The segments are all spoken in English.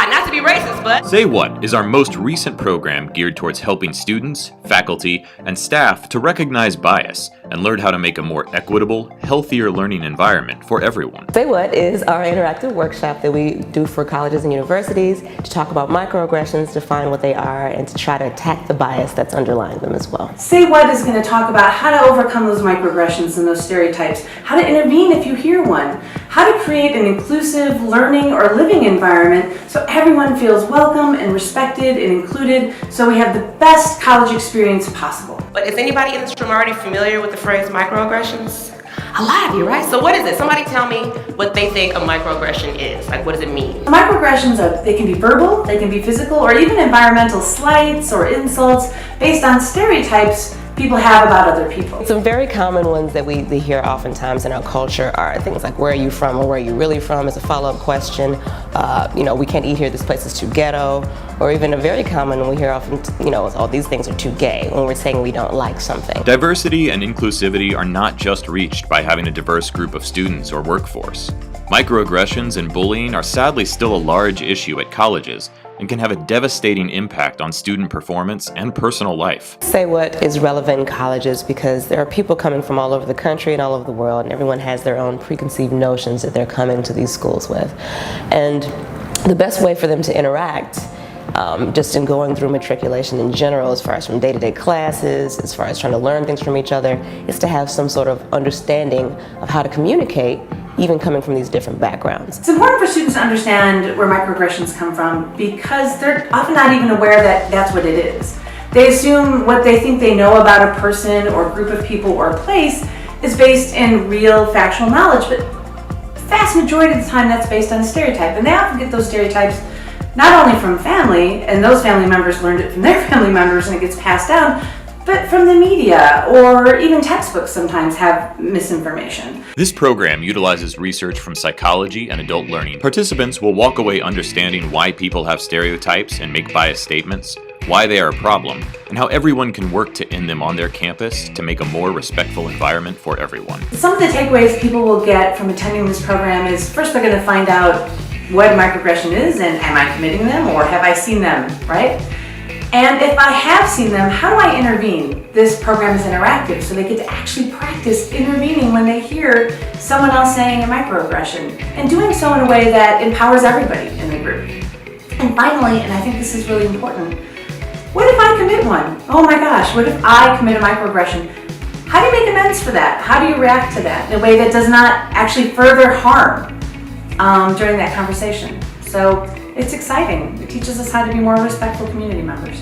God, not to be racist, but... Say What is our most recent program geared towards helping students, faculty, and staff to recognize bias and learn how to make a more equitable, healthier learning environment for everyone. Say What is our interactive workshop that we do for colleges and universities to talk about microaggressions, define what they are, and to try to attack the bias that's underlying them as well. Say What is going to talk about how to overcome those microaggressions and those stereotypes, how to intervene if you hear one, how to create an inclusive learning or living environment so everyone feels welcome and respected and included, so we have the best college experience possible. But is anybody in this room already familiar with the phrase microaggressions? A lot of you, right? So what is it? Somebody tell me what they think a microaggression is. Like, what does it mean? Microaggressions they can be verbal, they can be physical, or even environmental slights or insults based on stereotypes people have about other people. Some very common ones that we hear oftentimes in our culture are things like, where are you from, or where are you really from, as a follow-up question. We can't eat here, this place is too ghetto. Or even a very common one we hear often, all these things are too gay, when we're saying we don't like something. Diversity and inclusivity are not just reached by having a diverse group of students or workforce. Microaggressions and bullying are sadly still a large issue at colleges and can have a devastating impact on student performance and personal life. Say What is relevant in colleges because there are people coming from all over the country and all over the world, and everyone has their own preconceived notions that they're coming to these schools with. And the best way for them to interact, just in going through matriculation in general, as far as from day-to-day classes, as far as trying to learn things from each other, is to have some sort of understanding of how to communicate, even coming from these different backgrounds. It's important for students to understand where microaggressions come from because they're often not even aware that that's what it is. They assume what they think they know about a person or group of people or a place is based in real factual knowledge, but the vast majority of the time that's based on a stereotype, and they often get those stereotypes not only from family, and those family members learned it from their family members and it gets passed down, but from the media, or even textbooks sometimes have misinformation. This program utilizes research from psychology and adult learning. Participants will walk away understanding why people have stereotypes and make biased statements, why they are a problem, and how everyone can work to end them on their campus to make a more respectful environment for everyone. Some of the takeaways people will get from attending this program is, first they're going to find out what a microaggression is, and am I committing them, or have I seen them, right? And if I have seen them, how do I intervene? This program is interactive, so they get to actually practice intervening when they hear someone else saying a microaggression, and doing so in a way that empowers everybody in the group. And finally, and I think this is really important, what if I commit one? Oh my gosh, what if I commit a microaggression? How do you make amends for that? How do you react to that in a way that does not actually further harm during that conversation? So it's exciting. It teaches us how to be more respectful community members.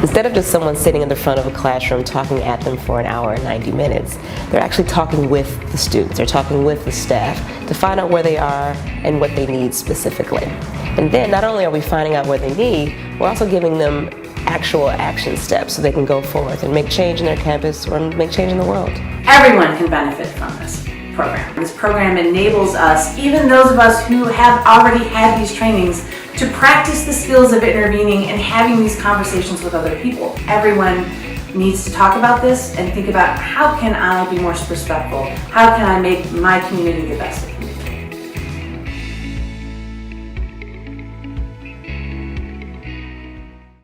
Instead of just someone sitting in the front of a classroom talking at them for an hour and 90 minutes, they're actually talking with the students, they're talking with the staff to find out where they are and what they need specifically. And then not only are we finding out what they need, we're also giving them actual action steps so they can go forth and make change in their campus or make change in the world. Everyone can benefit from this program. This program enables us, even those of us who have already had these trainings, to practice the skills of intervening and having these conversations with other people. Everyone needs to talk about this and think about, how can I be more respectful? How can I make my community the best it can be?